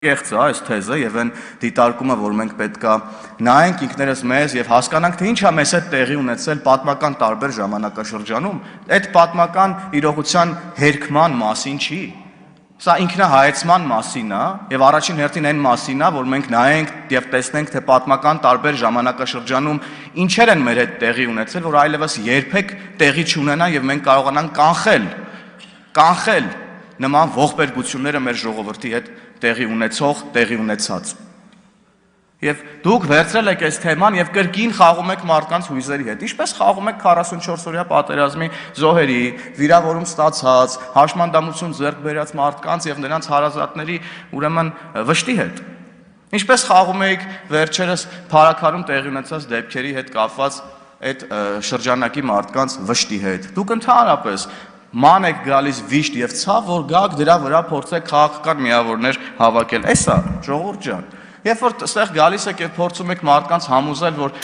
Կեղծ է այս թեզը եւ այն դիտարկումը, որ մենք պետքա նայենք ինքներս մեզ եւ հասկանանք, թե ինչ է մեզ հետ տեղի ունեցել պատմական տարբեր ժամանակաշրջանում, այդ պատմական իրողության հերքման մասին չի։ Սա ինքնահայեցման մասին է եւ առաջին հերթին այն մասին է, որ մենք նայենք եւ տեսնենք, թե պատմական տարբեր ժամանակաշրջանում ինչեր են մեր հետ տեղի ունեցել, որ այլևս երբեք տեղի չունենա եւ մենք կարողանանք կանխել նման ողբերգությունները մեր ժողովրդի հետ տեղի ունեցող, տեղի ունեցած։ Եվ դուք վերցրել եք այս թեման եւ կրկին խաղում եք մարդկանց հույզերի հետ։ Ինչպես խաղում եք 44-օրյա պատերազմի զոհերի, վիրավորում ստացած, հաշմանդամություն ձեռք բերած մարդկանց եւ նրանց հարազատների, ուրեմն վշտի հետ։ Ինչպես խաղում եք վերջերս Փարաքարում տեղի ունեցած դեպքերի հետ կապված այդ շրջանակի մարդկանց վշտի հետ։ Դուք ընդհանրապես ման եք գալիս վիշտ եւ ցավ, որ գաք դրա վրա փորձեք քաղաքական միավորներ հավաքել։ Էսա, ժողովուրդ ջան։ Երբ որ այստեղ գալիս եք եւ փորձում եք մարդկանց համոզել, որ